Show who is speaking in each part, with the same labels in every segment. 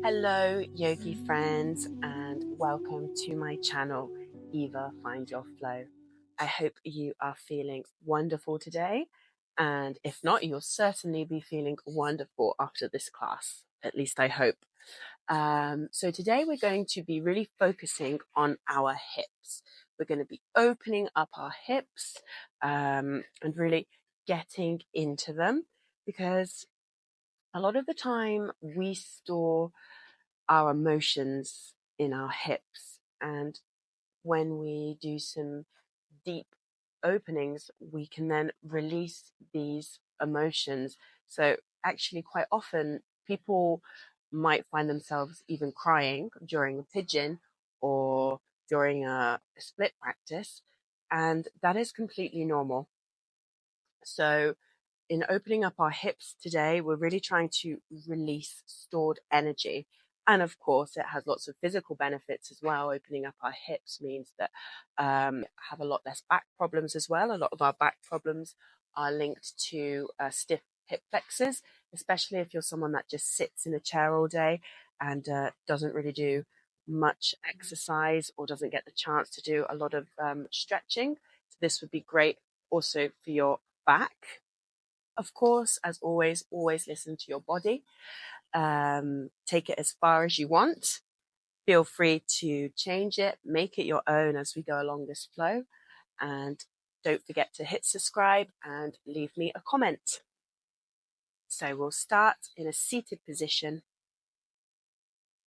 Speaker 1: Hello, yogi friends, and welcome to my channel, Eva Find Your Flow. I hope you are feeling wonderful today, and if not, you'll certainly be feeling wonderful after this class. At least I hope. So today we're going to be really focusing on our hips. We're going to be opening up our hips and really getting into them, because a lot of the time we store our emotions in our hips, and when we do some deep openings, we can then release these emotions. So actually, quite often people might find themselves even crying during a pigeon or during a split practice, and that is completely normal. So in opening up our hips today, we're really trying to release stored energy. And of course, it has lots of physical benefits as well. Opening up our hips means that have a lot less back problems as well. A lot of our back problems are linked to stiff hip flexors, especially if you're someone that just sits in a chair all day and doesn't really do much exercise or doesn't get the chance to do a lot of stretching. So this would be great also for your back. Of course, as always listen to your body. Take it as far as you want. Feel free to change it, make it your own as we go along this flow. And don't forget to hit subscribe and leave me a comment. So we'll start in a seated position,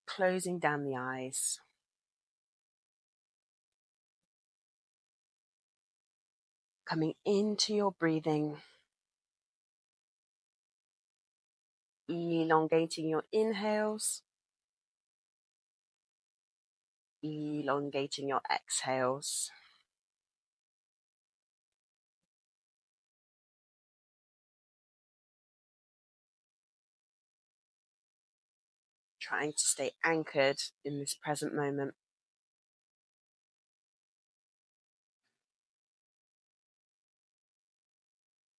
Speaker 1: closing down the eyes. Coming into your breathing, elongating your inhales, elongating your exhales. Trying to stay anchored in this present moment.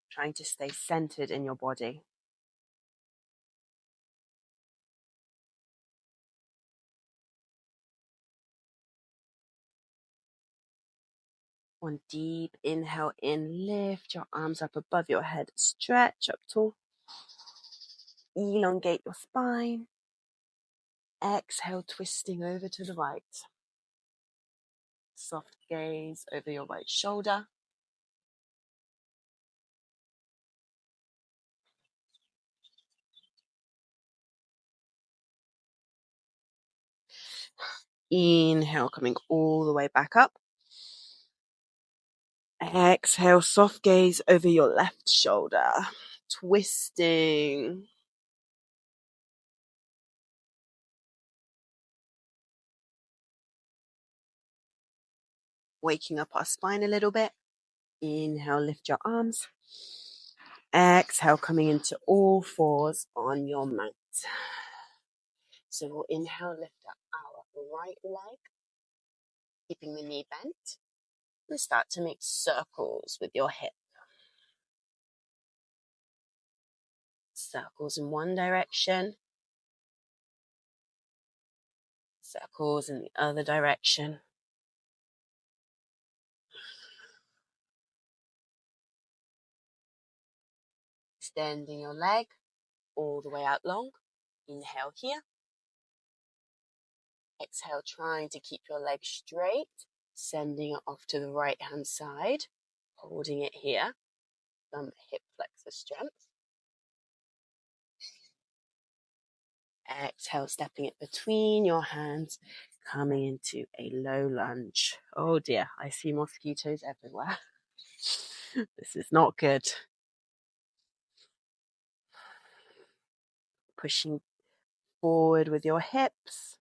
Speaker 1: Trying to stay centered in your body. One deep inhale in, lift your arms up above your head, stretch up tall, elongate your spine. Exhale, twisting over to the right. Soft gaze over your right shoulder. Inhale, coming all the way back up. Exhale, soft gaze over your left shoulder, twisting. Waking up our spine a little bit. Inhale, lift your arms. Exhale, coming into all fours on your mat. So we'll inhale, lift up our right leg, keeping the knee bent, and start to make circles with your hip. Circles in one direction, circles in the other direction. Extending your leg all the way out long. Inhale here. Exhale, trying to keep your leg straight, sending it off to the right hand side, holding it here. Some hip flexor strength. Exhale, stepping it between your hands, coming into a low lunge. Oh dear, I see mosquitoes everywhere. This is not good. Pushing forward with your hips.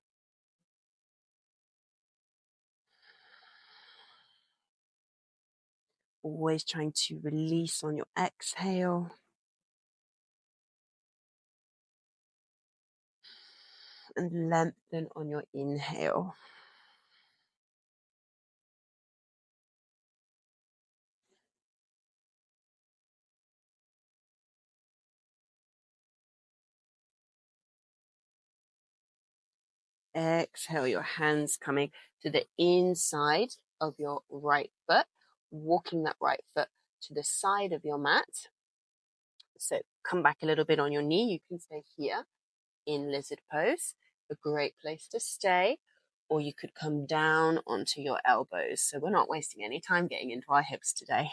Speaker 1: Always trying to release on your exhale. And lengthen on your inhale. Exhale, your hands coming to the inside of your right foot, walking that right foot to the side of your mat. So come back a little bit on your knee. You can stay here in lizard pose, a great place to stay, or you could come down onto your elbows. So we're not wasting any time getting into our hips today.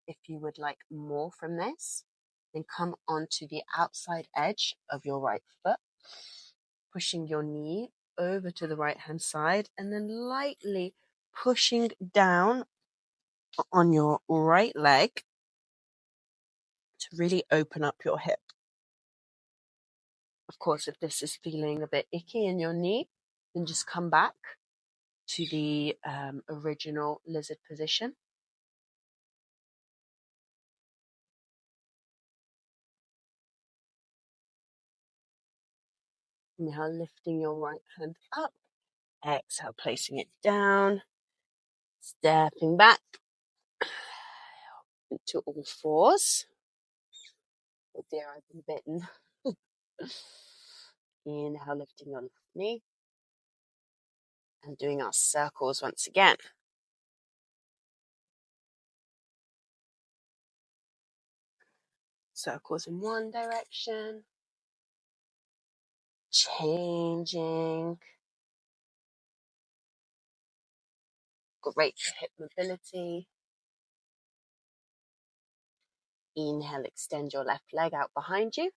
Speaker 1: If you would like more from this, then come onto the outside edge of your right foot, pushing your knee over to the right hand side, and then lightly pushing down on your right leg to really open up your hip. Of course, if this is feeling a bit icky in your knee, then just come back to the original lizard position. Now lifting your right hand up. Exhale, placing it down. Stepping back into all fours. Oh dear, I've been bitten. Inhale, lifting your left knee. And doing our circles once again. Circles in one direction. Changing. Great hip mobility. Inhale, extend your left leg out behind you.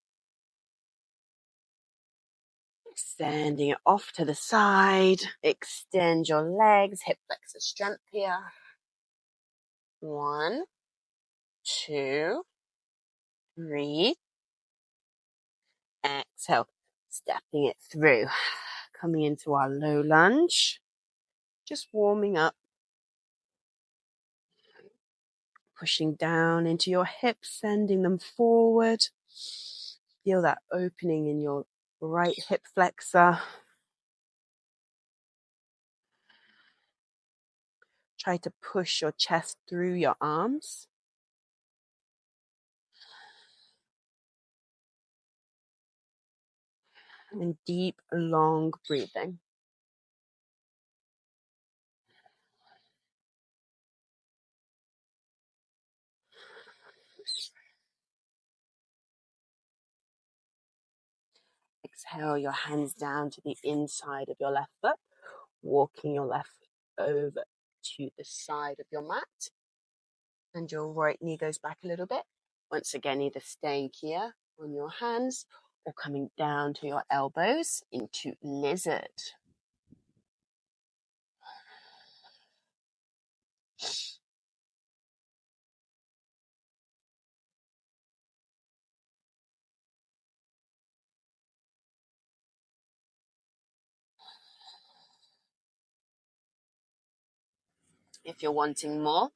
Speaker 1: Extending it off to the side. Extend your legs, hip flexor strength here. 1, 2, 3. Exhale, stepping it through. Coming into our low lunge. Just warming up. Pushing down into your hips, sending them forward. Feel that opening in your right hip flexor. Try to push your chest through your arms. And deep, long breathing. Exhale your hands down to the inside of your left foot, walking your left foot over to the side of your mat. And your right knee goes back a little bit. Once again, either staying here on your hands or coming down to your elbows into lizard. If you're wanting more,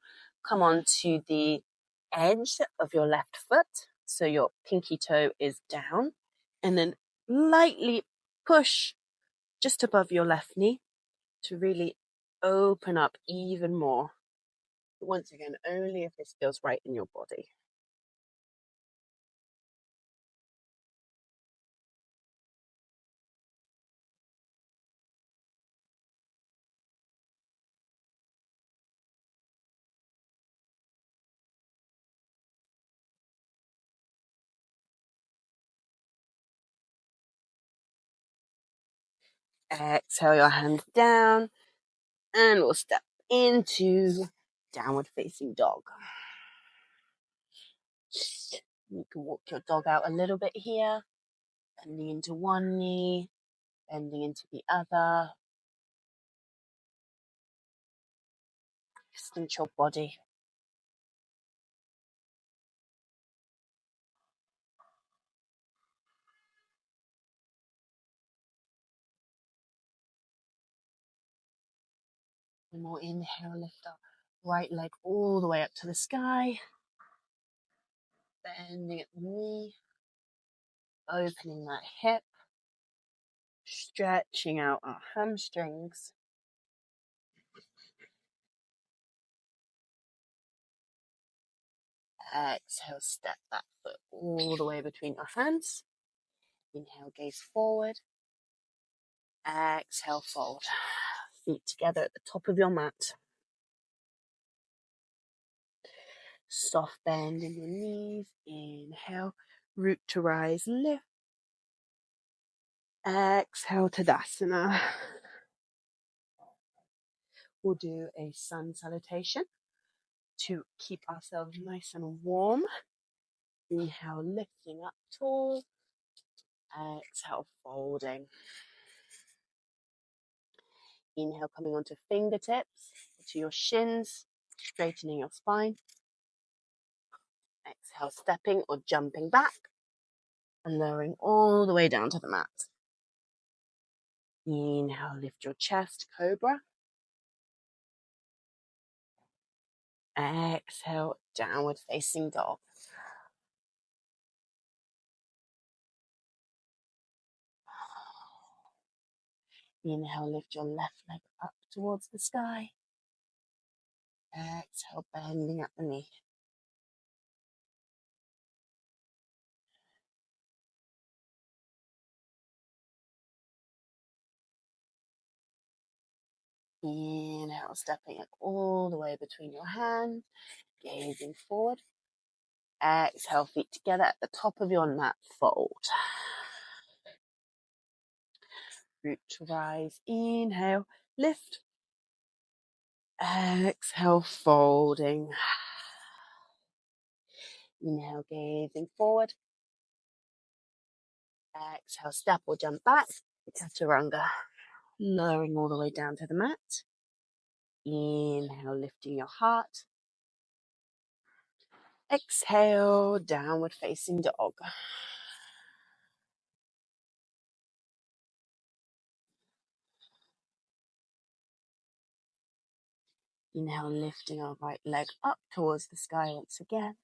Speaker 1: come on to the edge of your left foot. So your pinky toe is down. And then lightly push just above your left knee to really open up even more. Once again, only if this feels right in your body. Exhale your hands down and we'll step into downward facing dog. You can walk your dog out a little bit here, bending into one knee, bending into the other. Distance your body. And we'll inhale, lift our right leg all the way up to the sky. Bending at the knee, opening that hip. stretching out our hamstrings. Exhale, step that foot all the way between your hands. Inhale, gaze forward. Exhale, fold. Feet together at the top of your mat. Soft bend in your knees. Inhale, root to rise, lift. Exhale, Tadasana. We'll do a sun salutation to keep ourselves nice and warm. Inhale, lifting up tall. Exhale, folding. Inhale, coming onto fingertips, to your shins, straightening your spine. Exhale, stepping or jumping back and lowering all the way down to the mat. Inhale, lift your chest, cobra. Exhale, downward facing dog. Inhale, lift your left leg up towards the sky. Exhale, bending at the knee. Inhale, stepping it all the way between your hands, gazing forward. Exhale, feet together at the top of your mat, fold. Root to rise, inhale, lift. Exhale, folding. Inhale, gazing forward. Exhale, step or jump back. Chaturanga. Lowering all the way down to the mat. Inhale, lifting your heart. Exhale, downward facing dog. Inhale, lifting our right leg up towards the sky once again.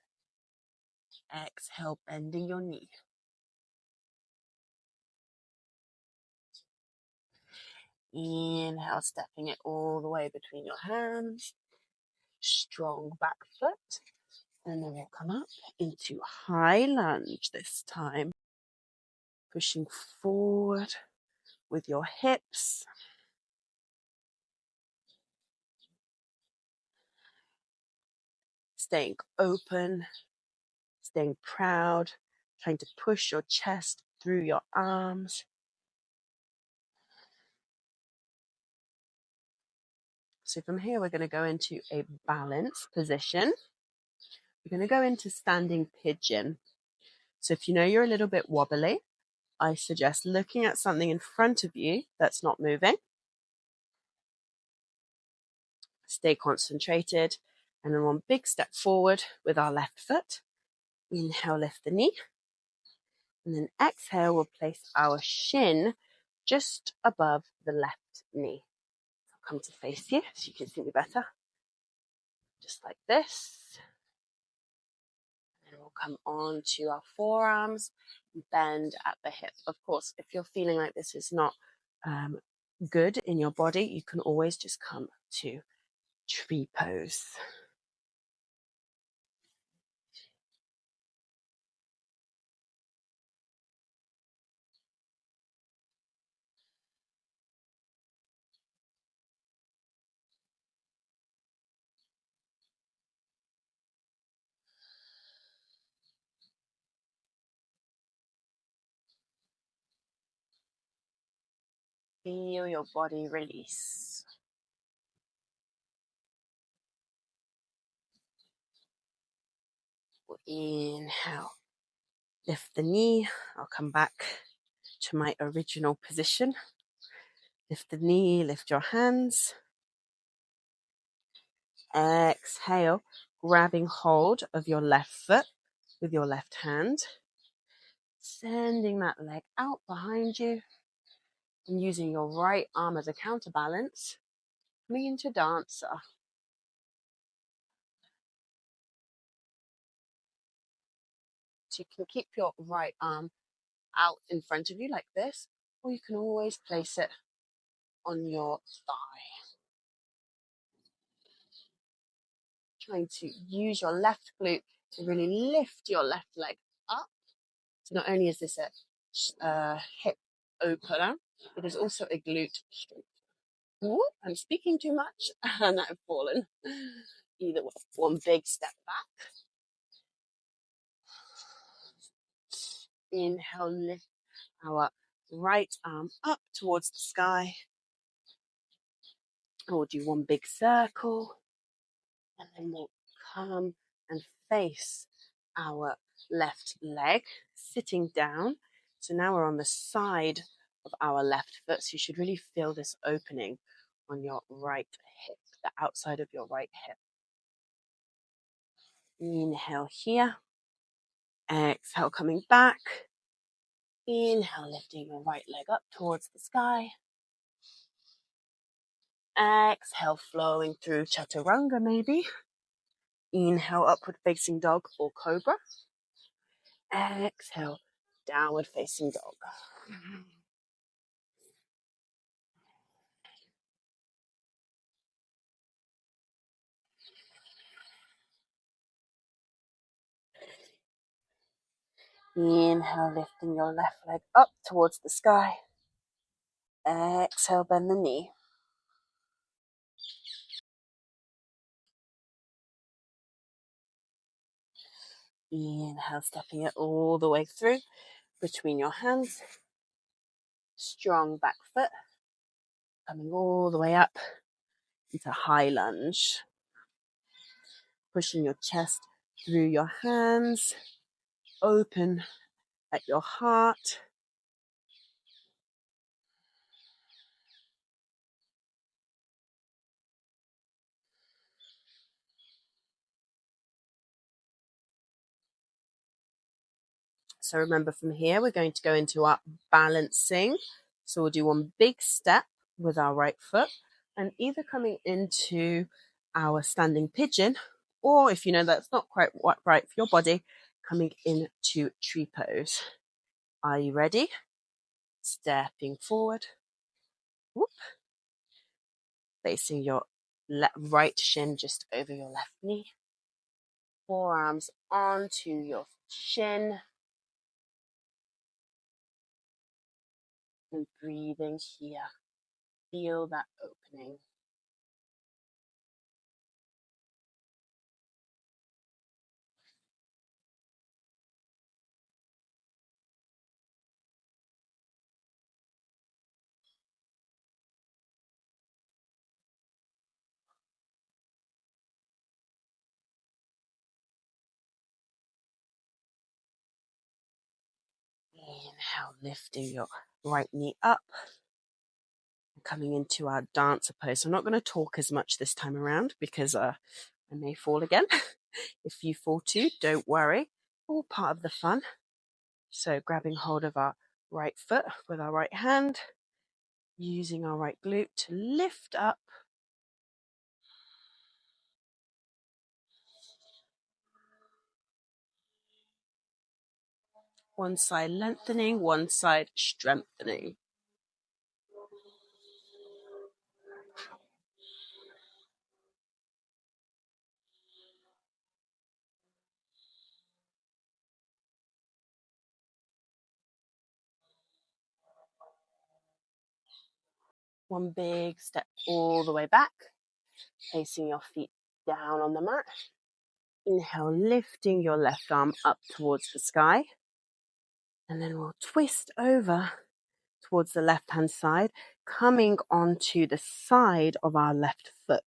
Speaker 1: Exhale, bending your knee. Inhale, stepping it all the way between your hands. Strong back foot. And then we'll come up into high lunge this time. Pushing forward with your hips. Staying open, staying proud, trying to push your chest through your arms. So from here, we're going to go into a balance position. We're going to go into standing pigeon. So if you know you're a little bit wobbly, I suggest looking at something in front of you that's not moving. Stay concentrated. And then one big step forward with our left foot. Inhale, lift the knee. And then exhale, we'll place our shin just above the left knee. I'll come to face you so you can see me better. Just like this. And we'll come on to our forearms, bend at the hip. Of course, if you're feeling like this is not good in your body, you can always just come to tree pose. Feel your body release. Inhale, lift the knee. I'll come back to my original position. Lift the knee, lift your hands. Exhale, grabbing hold of your left foot with your left hand. Sending that leg out behind you. And using your right arm as a counterbalance. Coming into dancer. So you can keep your right arm out in front of you like this. or you can always place it on your thigh. Trying to use your left glute to really lift your left leg up. So not only is this a hip opener, it is also a glute strength. Ooh, I'm speaking too much and I've fallen. Either way, one big step back. Inhale, lift our right arm up towards the sky. We'll do one big circle, and then we'll come and face our left leg, sitting down. So now we're on the side of our left foot, so you should really feel this opening on your right hip, the outside of your right hip. Inhale here. Exhale, coming back. Inhale, lifting your right leg up towards the sky. Exhale, flowing through chaturanga maybe. Inhale, upward facing dog or cobra. Exhale, downward facing dog. Inhale, lifting your left leg up towards the sky. Exhale, bend the knee. Inhale, stepping it all the way through between your hands. Strong back foot. Coming all the way up into high lunge. Pushing your chest through your hands. Open at your heart. So remember, from here, we're going to go into our balancing. So we'll do one big step with our right foot and either coming into our standing pigeon, or if you know that's not quite right for your body, coming into tree pose. Are you ready? Stepping forward. Whoop. Placing your right shin just over your left knee. Forearms onto your shin. And breathing here. Feel that opening. Inhale, lifting your right knee up. Coming into our dancer pose. I'm not going to talk as much this time around because I may fall again. If you fall too, don't worry. All part of the fun. So grabbing hold of our right foot with our right hand, using our right glute to lift up. One side lengthening, one side strengthening. One big step all the way back, placing your feet down on the mat. Inhale, lifting your left arm up towards the sky. And then we'll twist over towards the left-hand side, coming onto the side of our left foot.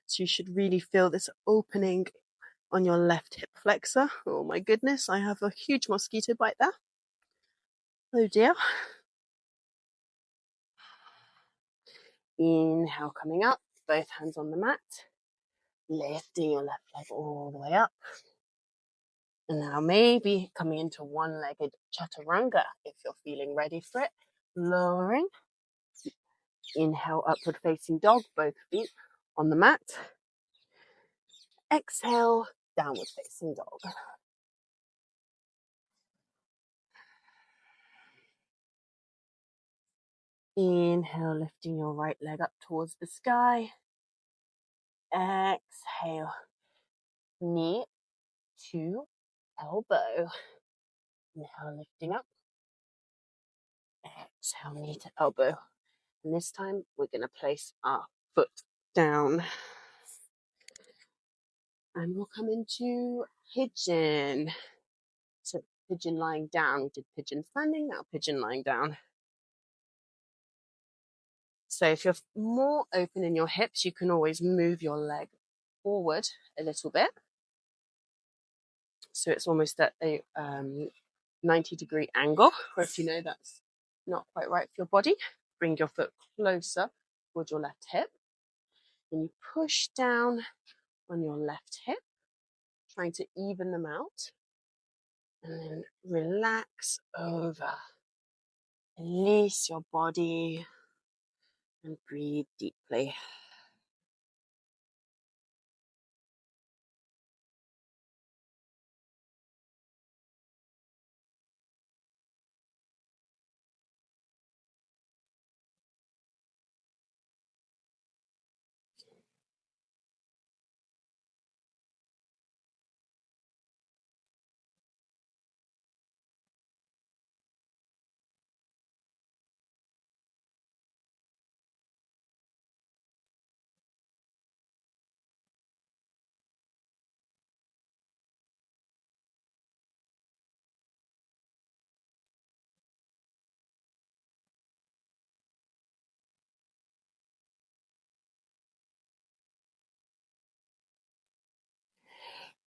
Speaker 1: So you should really feel this opening on your left hip flexor. Oh my goodness, I have a huge mosquito bite there. Oh dear. Inhale, coming up, both hands on the mat. Lifting your left leg all the way up. And now maybe coming into one-legged chaturanga if you're feeling ready for it. Lowering. Inhale, upward facing dog, both feet on the mat. Exhale, downward facing dog. Inhale, lifting your right leg up towards the sky. Exhale, knee to elbow. Inhale, lifting up. Exhale, knee to elbow. And this time we're going to place our foot down. And we'll come into pigeon. So pigeon lying down. We did pigeon standing, now pigeon lying down. So if you're more open in your hips, you can always move your leg forward a little bit. So it's almost at a 90-degree angle, or if you know that's not quite right for your body, bring your foot closer towards your left hip. Then you push down on your left hip, trying to even them out. And then relax over. Release your body and breathe deeply.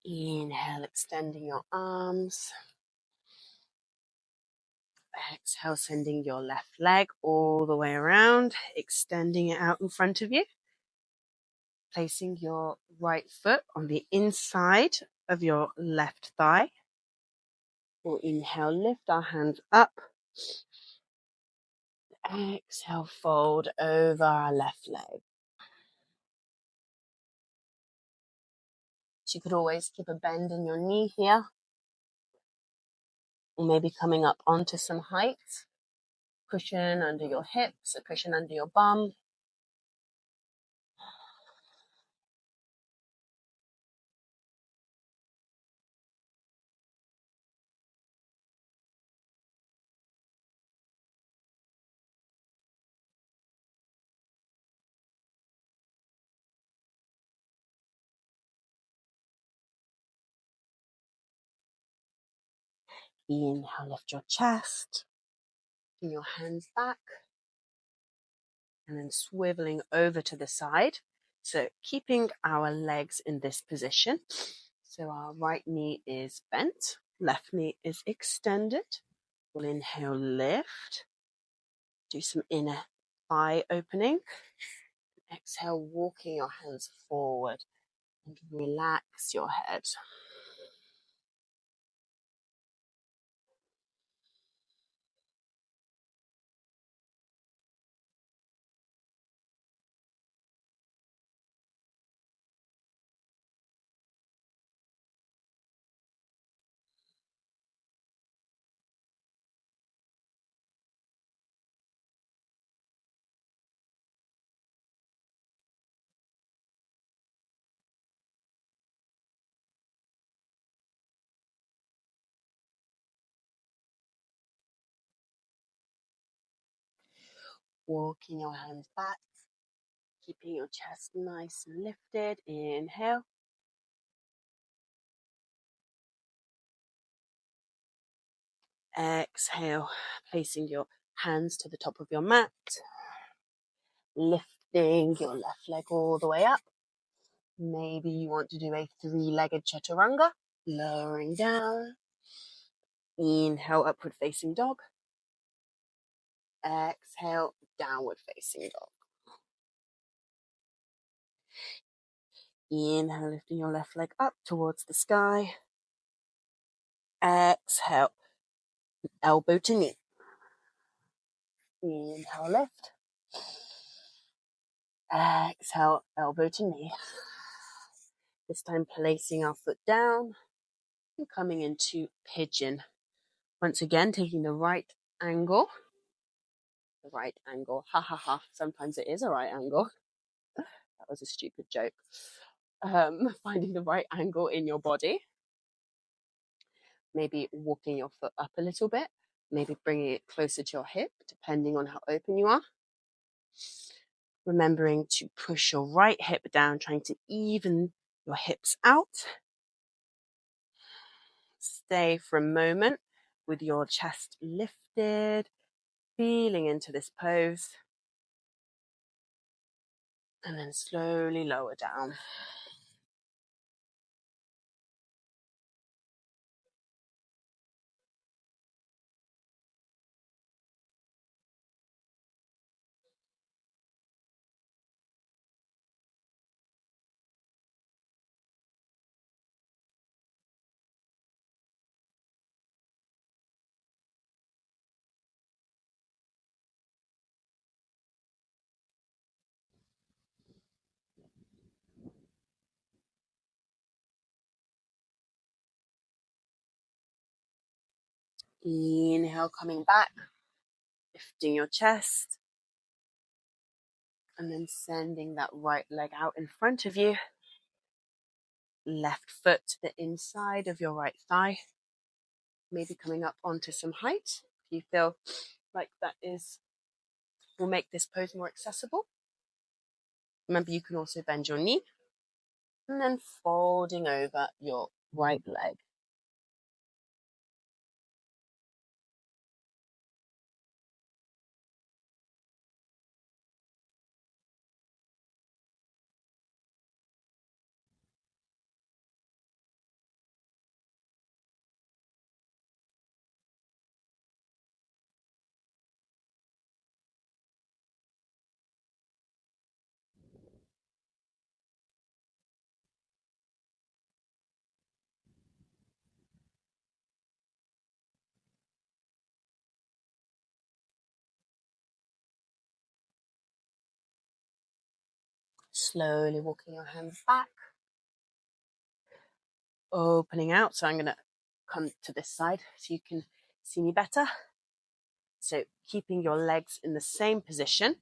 Speaker 1: Inhale, extending your arms. Exhale, sending your left leg all the way around, extending it out in front of you. Placing your right foot on the inside of your left thigh. We'll inhale, lift our hands up. Exhale, fold over our left leg. So you could always keep a bend in your knee here. Or maybe coming up onto some height. Cushion under your hips, a cushion under your bum. Inhale, lift your chest. Bring your hands back. And then swiveling over to the side. So keeping our legs in this position. So our right knee is bent, left knee is extended. We'll inhale, lift. Do some inner thigh opening. Exhale, walking your hands forward and relax your head. Walking your hands back, keeping your chest nice and lifted. Inhale. Exhale, placing your hands to the top of your mat. Lifting your left leg all the way up. Maybe you want to do a three-legged chaturanga. Lowering down. Inhale, upward facing dog. Exhale, downward facing dog. Inhale, lifting your left leg up towards the sky. Exhale, elbow to knee. Inhale, lift. Exhale, elbow to knee. This time placing our foot down and coming into pigeon. Once again, taking the right angle, the right angle. Ha ha ha. Sometimes it is a right angle. That was a stupid joke. Finding the right angle in your body. Maybe walking your foot up a little bit. Maybe bringing it closer to your hip, depending on how open you are. Remembering to push your right hip down, trying to even your hips out. Stay for a moment with your chest lifted, feeling into this pose. And then slowly lower down. Inhale, coming back, lifting your chest, and then sending that right leg out in front of you. Left foot to the inside of your right thigh, maybe coming up onto some height. If you feel like that will make this pose more accessible. Remember, you can also bend your knee, and then folding over your right leg. Slowly walking your hands back, opening out. So I'm going to come to this side so you can see me better. So keeping your legs in the same position,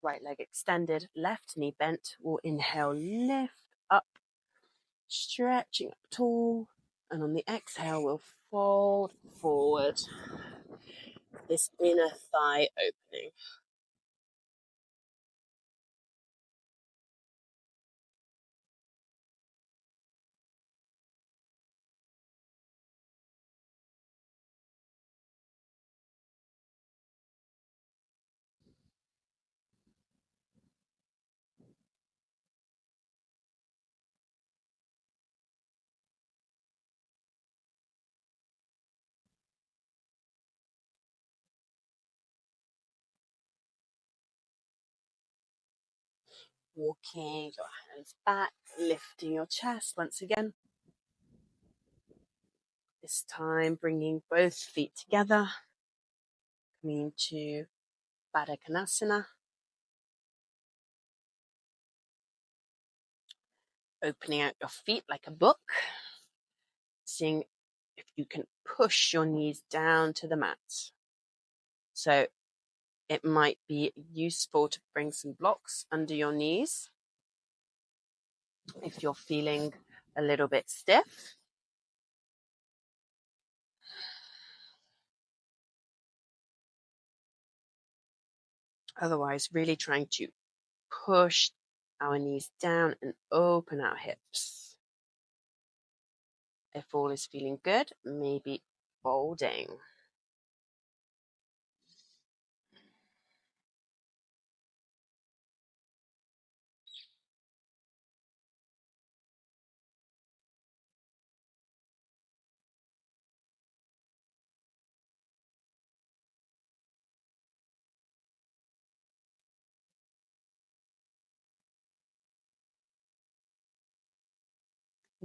Speaker 1: right leg extended, left knee bent. We'll inhale, lift up, stretching up tall. And on the exhale, we'll fold forward. This inner thigh opening. Walking your hands back, lifting your chest once again. This time bringing both feet together, coming to Kapotasana. Opening out your feet like a book. Seeing if you can push your knees down to the mat. So it might be useful to bring some blocks under your knees if you're feeling a little bit stiff. Otherwise, really trying to push our knees down and open our hips. If all is feeling good, maybe folding.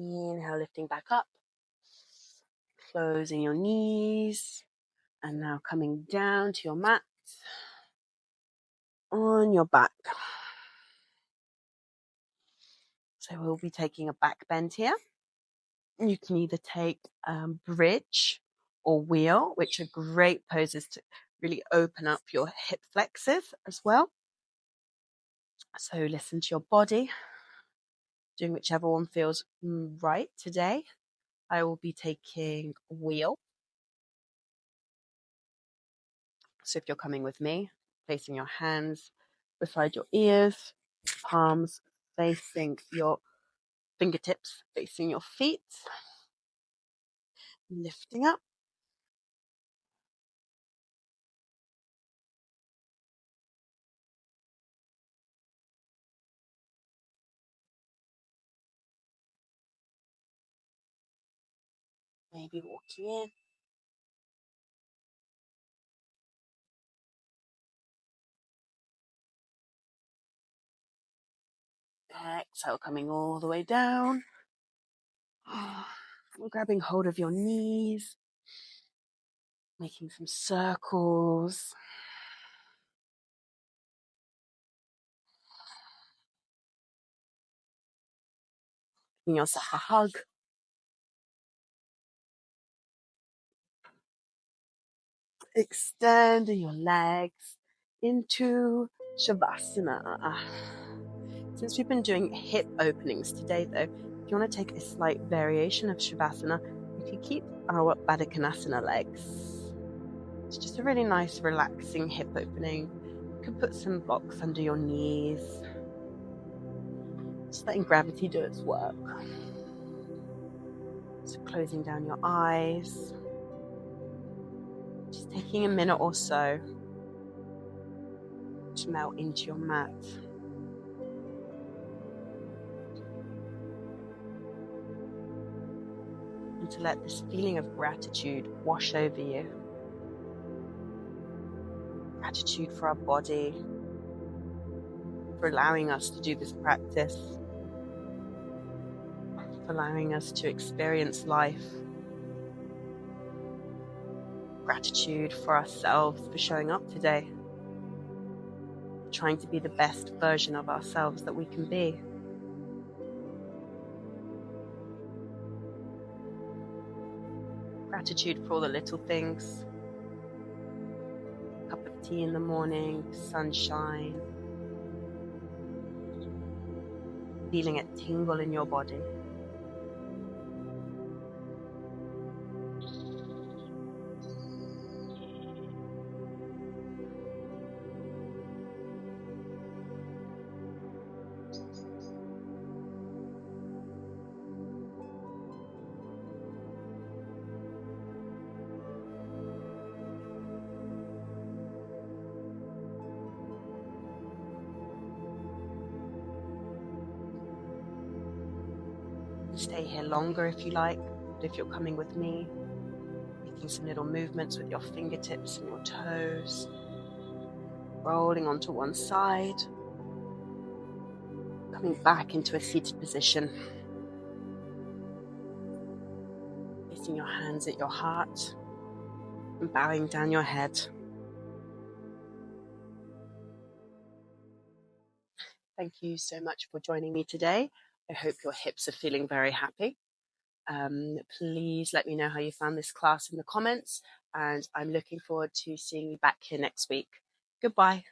Speaker 1: Inhale, lifting back up. Closing your knees. And now coming down to your mat. On your back. So we'll be taking a back bend here. You can either take bridge or wheel, which are great poses really open up your hip flexors as well. So listen to your body, doing whichever one feels right today. I will be taking wheel. So if you're coming with me, placing your hands beside your ears, palms facing your fingertips, facing your feet, lifting up. Maybe walking in. Exhale, coming all the way down. We're grabbing hold of your knees, making some circles. Giving yourself a hug. Extending your legs into Shavasana. Since we've been doing hip openings today, though, if you want to take a slight variation of Shavasana, you can keep our Baddhakonasana legs. It's just a really nice, relaxing hip opening. You can put some blocks under your knees, just letting gravity do its work. So closing down your eyes, just taking a minute or so to melt into your mat. And to let this feeling of gratitude wash over you. Gratitude for our body, for allowing us to do this practice, for allowing us to experience life. Gratitude for ourselves for showing up today, trying to be the best version of ourselves that we can be. Gratitude for all the little things. A cup of tea in the morning, sunshine, feeling it tingle in your body. Stay here longer if you like, but if you're coming with me, making some little movements with your fingertips and your toes, rolling onto one side, coming back into a seated position, placing your hands at your heart and bowing down your head. Thank you so much for joining me today. I hope your hips are feeling very happy. Please let me know how you found this class in the comments, and I'm looking forward to seeing you back here next week. Goodbye.